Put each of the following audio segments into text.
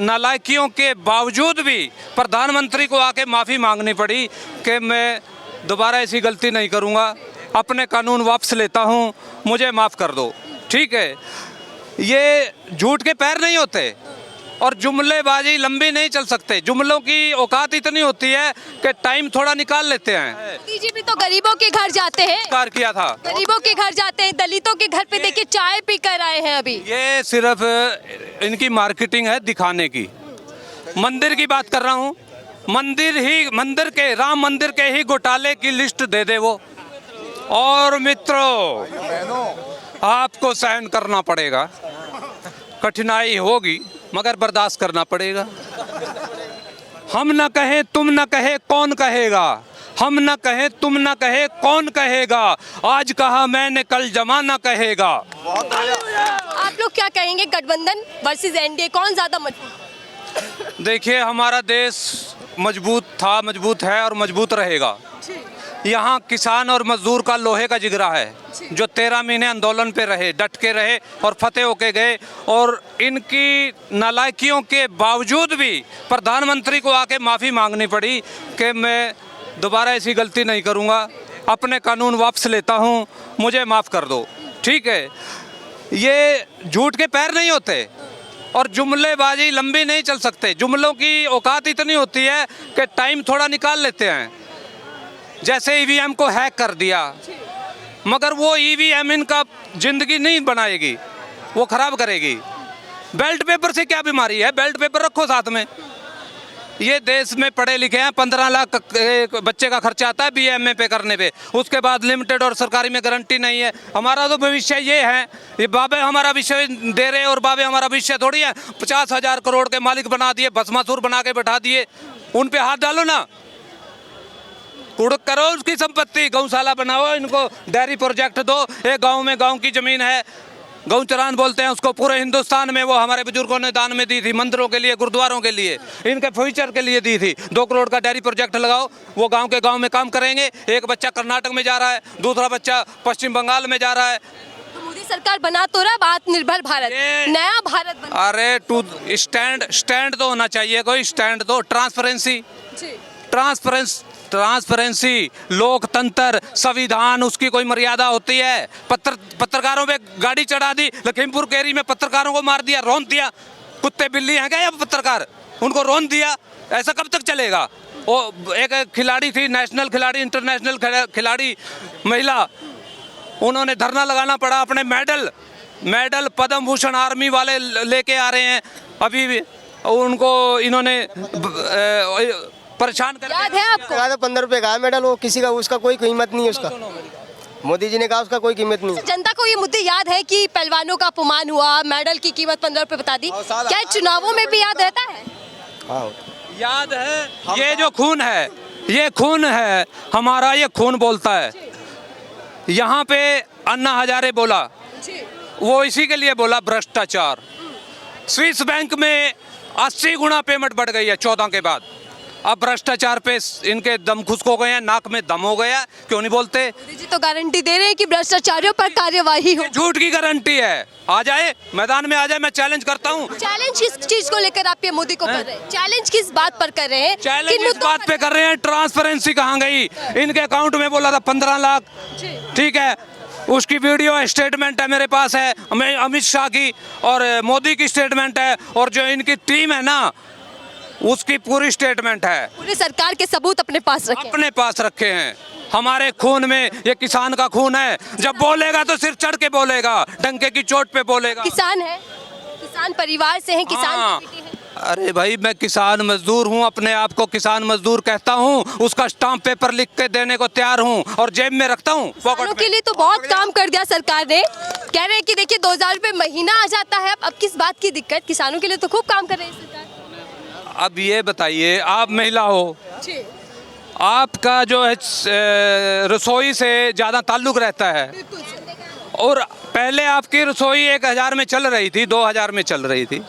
नालायकियों के बावजूद भी प्रधानमंत्री को आके माफ़ी मांगनी पड़ी कि मैं दोबारा ऐसी गलती नहीं करूँगा, अपने कानून वापस लेता हूँ, मुझे माफ़ कर दो। ठीक है, ये झूठ के पैर नहीं होते और जुमलेबाजी लंबी नहीं चल सकते। जुमलों की औकात इतनी होती है कि टाइम थोड़ा निकाल लेते हैं। मोदी जी भी तो गरीबों के घर जाते हैं, कार किया था, गरीबों के घर जाते हैं, दलितों के घर पे देखिए चाय पी कर आए हैं अभी। ये सिर्फ इनकी मार्केटिंग है दिखाने की। मंदिर की बात कर रहा हूँ, मंदिर के राम मंदिर के ही घोटाले की लिस्ट दे दे वो। और मित्रों, आपको सहन करना पड़ेगा, कठिनाई होगी मगर बर्दाश्त करना पड़ेगा। हम न कहें तुम न कहे कौन कहेगा, हम न कहें तुम न कहे कौन कहेगा, आज कहा मैंने कल जमाना कहेगा। आप लोग क्या कहेंगे, गठबंधन वर्सेस एनडीए कौन ज्यादा मजबूत? देखिए, हमारा देश मजबूत था, मजबूत है और मजबूत रहेगा। यहाँ किसान और मजदूर का लोहे का जिगरा है, जो 13 महीने आंदोलन पे रहे, डट के रहे और फतेह होके गए। और इनकी नालायकियों के बावजूद भी प्रधानमंत्री को आके माफ़ी मांगनी पड़ी कि मैं दोबारा ऐसी गलती नहीं करूँगा, अपने कानून वापस लेता हूँ, मुझे माफ़ कर दो। ठीक है, ये झूठ के पैर नहीं होते और जुमलेबाजी लंबी नहीं चल सकते। जुमलों की औकात इतनी होती है कि टाइम थोड़ा निकाल लेते हैं। जैसे ईवीएम को हैक कर दिया, मगर वो ईवीएम इनका जिंदगी नहीं बनाएगी, वो खराब करेगी। बेल्ट पेपर से क्या बीमारी है, बेल्ट पेपर रखो साथ में। ये देश में पढ़े लिखे हैं, 15 लाख बच्चे का खर्चा आता है बीएमए पे करने पे, उसके बाद लिमिटेड और सरकारी में गारंटी नहीं है। हमारा तो भविष्य ये है, ये बाबे हमारा विषय दे रहे और बाबे हमारा विषय थोड़ी है। 50,000 करोड़ के मालिक बना दिए, भस्मासुर बना के बैठा दिए, उन पे हाथ डालो ना, कुड़क करो उसकी संपत्ति, गौशाला बनाओ, इनको डेयरी प्रोजेक्ट दो। एक गांव में गांव की जमीन है, गौ चरान बोलते हैं उसको, पूरे हिंदुस्तान में वो हमारे बुजुर्गों ने दान में दी थी, मंदिरों के लिए, गुरुद्वारों के लिए, इनके फ्यूचर के लिए दी थी। 2 करोड़ का डेयरी प्रोजेक्ट लगाओ, वो गांव के गांव में काम करेंगे। एक बच्चा कर्नाटक में जा रहा है, दूसरा बच्चा पश्चिम बंगाल में जा रहा है। तो मोदी सरकार बना तो रहा आत्मनिर्भर भारत, नया भारत बना। अरे स्टैंड तो होना चाहिए, कोई स्टैंड तो, ट्रांसपेरेंसी, लोकतंत्र, संविधान, उसकी कोई मर्यादा होती है। पत्रकारों पे गाड़ी चढ़ा दी, लखीमपुर केरी में पत्रकारों को मार दिया, रौंद दिया। कुत्ते बिल्ली हैं क्या ये पत्रकार, उनको रौंद दिया? ऐसा कब तक चलेगा? वो एक खिलाड़ी थी, नेशनल खिलाड़ी, इंटरनेशनल खिलाड़ी महिला, उन्होंने धरना लगाना पड़ा। अपने मेडल पद्म भूषण आर्मी वाले लेके आ रहे हैं, अभी भी उनको इन्होंने परेशान कर। याद है आपको? 15 रुपए का मेडल, वो किसी का, उसका कोई कीमत नहीं है उसका। मोदी जी ने कहा उसका कोई कीमत नहीं। जनता को ये मुद्दे याद है कि पहलवानों का अपमान हुआ, मेडल की कीमत 15 रुपए बता दी, क्या चुनावों में भी याद रहता है? हाँ याद है, ये जो खून है, ये खून है हमारा, ये खून बोलता है। यहाँ पे अन्ना हजारे बोला, वो इसी के लिए बोला, भ्रष्टाचार। स्विस बैंक में 80 गुना पेमेंट बढ़ गई है 14 के बाद। अब भ्रष्टाचार पे इनके दम खुश्क हो गए हैं, नाक में दम हो गया, क्यों नहीं बोलते? मोदी जी तो गारंटी दे रहे हैं कि भ्रष्टाचारियों पर कार्यवाही हो। झूठ की गारंटी है, आ जाए मैदान में, आ जाए, मैं चैलेंज करता हूँ। चैलेंज किस चीज को लेकर आप ये मोदी को कर रहे हैं? चैलेंज किस बात पर कर रहे हैं? चैलेंज इस बात पे कर रहे हैं, ट्रांसपेरेंसी कहाँ गई? इनके अकाउंट में बोला था 15 लाख, ठीक है, उसकी वीडियो स्टेटमेंट है मेरे पास है, अमित शाह की और मोदी की स्टेटमेंट है, और जो इनकी टीम है ना, उसकी पूरी स्टेटमेंट है। पूरी सरकार के सबूत अपने पास रखे हैं। हमारे खून में, ये किसान का खून है, जब बोलेगा तो सिर्फ चढ़ के बोलेगा, डंके की चोट पे बोलेगा। किसान है, किसान परिवार से हैं, किसान हाँ। की बेटी हैं। अरे भाई, मैं किसान मजदूर हूँ, अपने आप को किसान मजदूर कहता हूँ, उसका स्टाम्प पेपर लिख के देने को तैयार हूँ और जेब में रखता हूँ। किसानों के लिए तो बहुत काम कर दिया सरकार ने, कह रहे हैं कि देखिए 2000 रुपए महीना आ जाता है। अब किस बात की दिक्कत? किसानों के लिए तो खूब काम कर रही है सरकार। अब ये बताइए, आप महिला हो, आपका जो है रसोई से ज़्यादा ताल्लुक रहता है, और पहले आपकी रसोई 1000 में चल रही थी, 2000 में चल रही थी,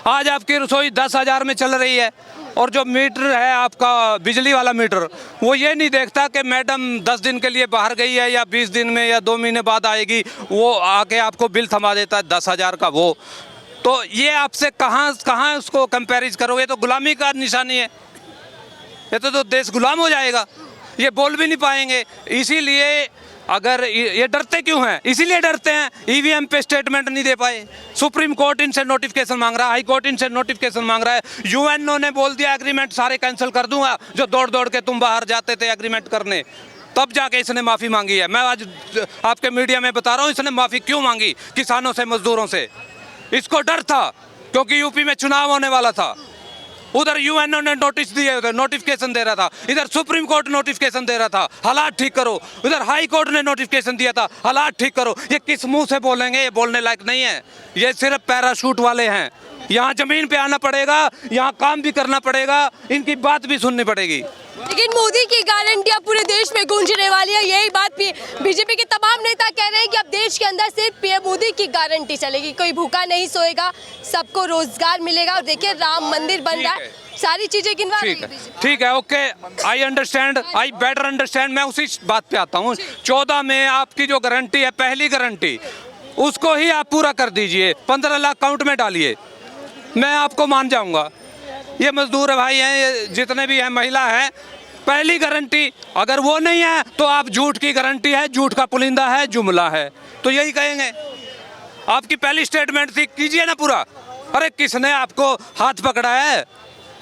आज आपकी रसोई 10,000 में चल रही है। और जो मीटर है आपका, बिजली वाला मीटर, वो ये नहीं देखता कि मैडम 10 दिन के लिए बाहर गई है या 20 दिन में या 2 महीने बाद आएगी, वो आके आपको बिल थमा देता है 10,000 का। वो तो ये आपसे कहाँ उसको कंपेरिज करोगे? तो गुलामी का निशानी है, ये तो देश गुलाम हो जाएगा, ये बोल भी नहीं पाएंगे। इसीलिए अगर ये डरते क्यों हैं? इसीलिए डरते हैं, ईवीएम पे स्टेटमेंट नहीं दे पाए। सुप्रीम कोर्ट इनसे नोटिफिकेशन मांग रहा है, हाई कोर्ट इनसे नोटिफिकेशन मांग रहा है, यूएनओ ने बोल दिया एग्रीमेंट सारे कैंसिल कर दूंगा, जो दौड़ दौड़ के तुम बाहर जाते थे एग्रीमेंट करने, तब जाके इसने माफ़ी मांगी है। मैं आज आपके मीडिया में बता रहा हूँ इसने माफ़ी क्यों मांगी किसानों से, मजदूरों से। इसको डर था क्योंकि यूपी में चुनाव होने वाला था, उधर यूएनओ ने नोटिस दिए, उधर नोटिफिकेशन दे रहा था, इधर सुप्रीम कोर्ट नोटिफिकेशन दे रहा था हालात ठीक करो, उधर हाई कोर्ट ने नोटिफिकेशन दिया था हालात ठीक करो। ये किस मुंह से बोलेंगे? ये बोलने लायक नहीं है, ये सिर्फ पैराशूट वाले हैं। यहाँ जमीन पे आना पड़ेगा, यहाँ काम भी करना पड़ेगा, इनकी बात भी सुननी पड़ेगी। लेकिन मोदी की गारंटियां पूरे देश में गूंजने वाली है, यही बात बीजेपी के तमाम नेता कह रहे हैं कि अब देश के अंदर सिर्फ पीएम मोदी की गारंटी चलेगी, कोई भूखा नहीं सोएगा, सबको रोजगार मिलेगा। और देखिए राम मंदिर बन रहा है, सारी चीजें गिनवा रही है। ठीक है, okay, I understand, I better understand. मैं उसी बात पे आता हूँ। 14 में आपकी जो गारंटी है, पहली गारंटी, उसको ही आप पूरा कर दीजिए, 15 लाख अकाउंट में डालिए, मैं आपको मान जाऊंगा। ये मजदूर भाई हैं, ये जितने भी हैं, महिला हैं, पहली गारंटी अगर वो नहीं है तो आप झूठ की गारंटी है, झूठ का पुलिंदा है, जुमला है, तो यही कहेंगे। आपकी पहली स्टेटमेंट थी, कीजिए ना पूरा। अरे किसने आपको हाथ पकड़ा है?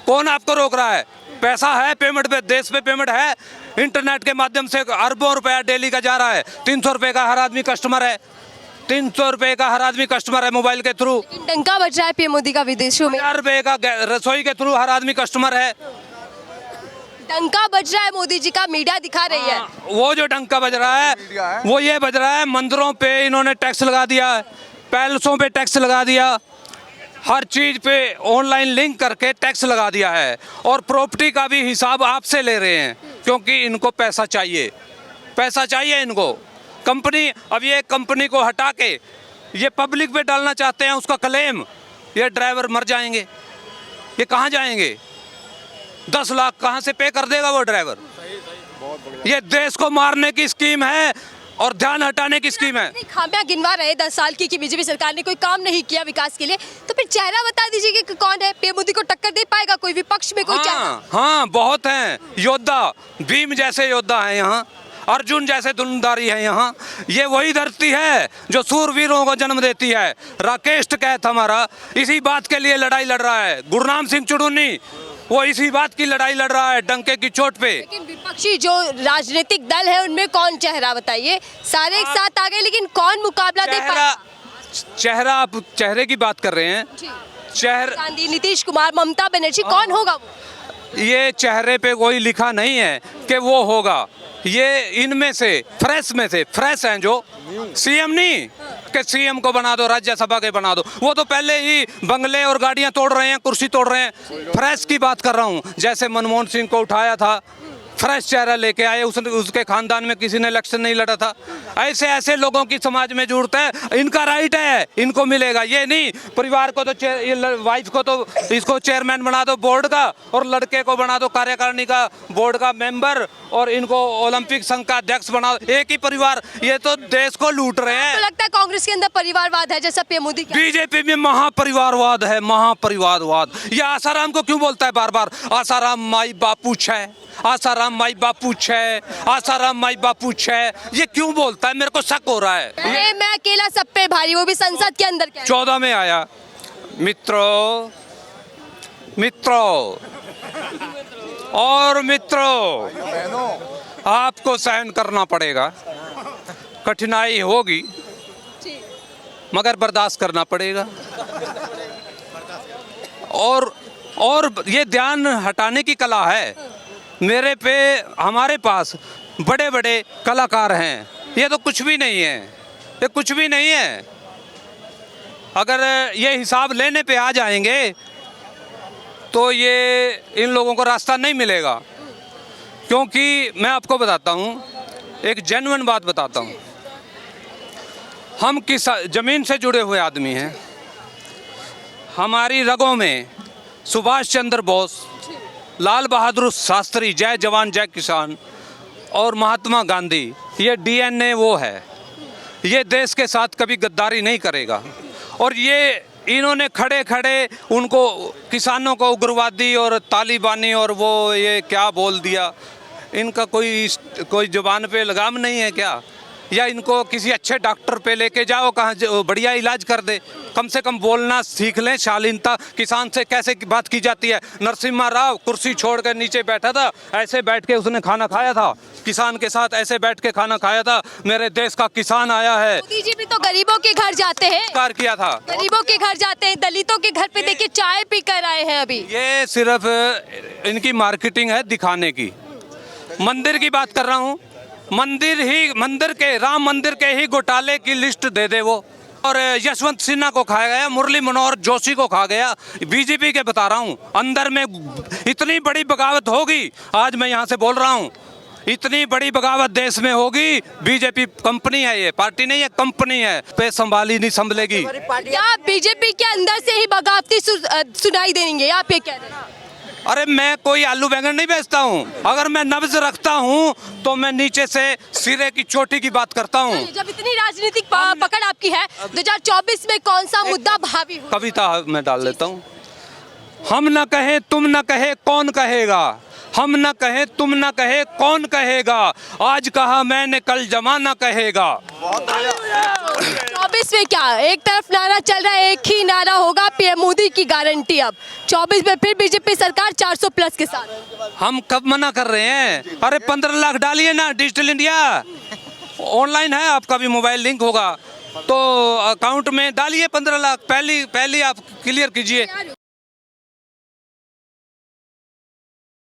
कौन आपको रोक रहा है? पैसा है पेमेंट पे, देश पे पेमेंट है, इंटरनेट के माध्यम से अरबों रुपया डेली का जा रहा है। 300 रुपये का हर आदमी कस्टमर है, 300 रुपये का हर आदमी कस्टमर है मोबाइल के थ्रू। डंका बज रहा है पीएम मोदी का विदेशों में। 1000 रुपये का रसोई के थ्रू हर आदमी कस्टमर है। डंका बज रहा है, मोदी जी का, मीडिया दिखा रही है। वो जो डंका बज रहा है वो ये बज रहा है, मंदिरों पे इन्होंने टैक्स लगा दिया, पैलेसों पे टैक्स लगा दिया, हर चीज़ पे ऑनलाइन लिंक करके टैक्स लगा दिया है, और प्रॉपर्टी का भी हिसाब आपसे ले रहे हैं क्योंकि इनको पैसा चाहिए, पैसा चाहिए इनको। कंपनी, अब ये कंपनी को हटा के ये पब्लिक पे डालना चाहते हैं उसका क्लेम, ये ड्राइवर मर जाएंगे, ये कहाँ जाएंगे? 10 लाख कहाँ से पे कर देगा वो ड्राइवर? ये देश को मारने की स्कीम है और ध्यान हटाने की स्कीम है। खामियां गिनवा रहे 10 साल की कि बीजेपी सरकार ने कोई काम नहीं किया विकास के लिए, तो फिर चेहरा बता दीजिए कि कौन है पीएम मोदी को टक्कर दे पाएगा कोई विपक्ष में? कोई चेहरा? हाँ, बहुत हैं योद्धा, भीम जैसे योद्धा हैं यहाँ, अर्जुन जैसे धुरंधारी है यहाँ। ये वही धरती है जो सूरवीरों को जन्म देती है। राकेश टिकैत हमारा इसी बात के लिए लड़ाई लड़ रहा है, गुरनाम सिंह चुड़ूनी वो इसी बात की लड़ाई लड़ रहा है डंके की चोट पे। लेकिन विपक्षी जो राजनीतिक दल है उनमें कौन चेहरा बताइए? सारे एक साथ आ गए, लेकिन कौन मुकाबला दे पाएगा? चेहरा, आप चेहरे की बात कर रहे हैं, चेहरा गांधी, नीतीश कुमार, ममता बनर्जी, कौन होगा वो? ये चेहरे पे कोई लिखा नहीं है कि वो होगा, ये इनमें से फ्रेश में से फ्रेश हैं जो सीएम नहीं कि सीएम को बना दो, राज्यसभा के बना दो, वो तो पहले ही बंगले और गाड़ियां तोड़ रहे हैं, कुर्सी तोड़ रहे हैं। फ्रेश की बात कर रहा हूँ, जैसे मनमोहन सिंह को उठाया था, फ्रेश चेहरा लेके आए, उसके खानदान में किसी ने इलेक्शन नहीं लड़ा था। ऐसे ऐसे लोगों की समाज में जरूरत है, इनका राइट है, इनको मिलेगा। ये नहीं परिवार को तो वाइफ को तो इसको चेयरमैन बना दो बोर्ड का, और लड़के को बना दो कार्यकारिणी का बोर्ड का मेंबर, और इनको ओलंपिक संघ का अध्यक्ष बना दो। एक ही परिवार, ये तो देश को लूट रहे हैं। तो लगता है कांग्रेस के अंदर परिवारवाद है जैसा पीएम मोदी? बीजेपी में महापरिवारवाद है, महापरिवारवाद। ये आसाराम को क्यों बोलता है बार बार? आसाराम माई बापू छे, आसाराम माई बापू छे, आसाराम माई बापू छे, ये क्यों बोलता है? मेरे को शक हो रहा है। अरे मैं अकेला सब पे भारी, वो भी संसद के अंदर। 14 में आया। मित्रों और मित्रों, आपको सहन करना पड़ेगा, कठिनाई होगी मगर बर्दाश्त करना पड़ेगा। और ये ध्यान हटाने की कला है। मेरे पे, हमारे पास बड़े बड़े कलाकार हैं, ये तो कुछ भी नहीं है, ये कुछ भी नहीं है। अगर ये हिसाब लेने पे आ जाएंगे तो ये इन लोगों को रास्ता नहीं मिलेगा। क्योंकि मैं आपको बताता हूँ, एक जेन्युइन बात बताता हूँ, हम किस ज़मीन से जुड़े हुए आदमी हैं। हमारी रगों में सुभाष चंद्र बोस, लाल बहादुर शास्त्री, जय जवान जय किसान, और महात्मा गांधी, ये डीएनए वो है। ये देश के साथ कभी गद्दारी नहीं करेगा, और ये इन्होंने खड़े खड़े उनको किसानों को उग्रवादी और तालिबानी और वो ये क्या बोल दिया। इनका कोई जुबान पे लगाम नहीं है क्या? या इनको किसी अच्छे डॉक्टर पे लेके जाओ, कहाँ बढ़िया इलाज कर दे। कम से कम बोलना सीख लें, शालीनता। किसान से कैसे बात की जाती है। नरसिम्हा राव कुर्सी छोड़ कर नीचे बैठा था, ऐसे बैठ के उसने खाना खाया था, किसान के साथ ऐसे बैठ के खाना खाया था। मेरे देश का किसान आया है। मोदी जी भी तो गरीबों के घर जाते हैं, कार्य किया था। गरीबों के घर जाते हैं, दलितों के घर पे देखिए चाय पी कर आए हैं अभी। ये सिर्फ इनकी मार्केटिंग है दिखाने की। मंदिर की बात कर रहा हूँ, मंदिर के राम मंदिर के ही घोटाले की लिस्ट दे दे वो। और यशवंत सिन्हा को खाया गया, मुरली मनोहर जोशी को खा गया। बीजेपी के बता रहा हूँ, अंदर में इतनी बड़ी बगावत होगी। आज मैं यहाँ से बोल रहा हूँ, इतनी बड़ी बगावत देश में होगी। बीजेपी कंपनी है, ये पार्टी नहीं है, कंपनी है। पे संभाली नहीं संभलेगी। क्या बीजेपी के अंदर से ही बगावती सुनाई देंगे, आप ये कह रहे हैं? अरे मैं कोई आलू बैंगन नहीं बेचता हूँ। अगर मैं नब्ज रखता हूँ तो मैं नीचे से सिरे की चोटी की बात करता हूँ। जब इतनी राजनीतिक पकड़ आपकी है, 2024 में कौन सा मुद्दा भावी होगा? कविता मैं डाल लेता हूँ। हम न कहे तुम न कहे कौन कहेगा, हम न कहे तुम न कहे कौन कहेगा, आज कहा मैंने कल जमाना कहेगा। 24 में क्या, एक तरफ नारा चल रहा है, एक ही नारा होगा, पीएम मोदी की गारंटी। अब 24 में फिर बीजेपी सरकार 400 प्लस के साथ। हम कब मना कर रहे हैं? अरे 15 लाख डालिए ना, डिजिटल इंडिया ऑनलाइन है, आपका भी मोबाइल लिंक होगा तो अकाउंट में डालिए 15 लाख। पहली आप क्लियर कीजिए।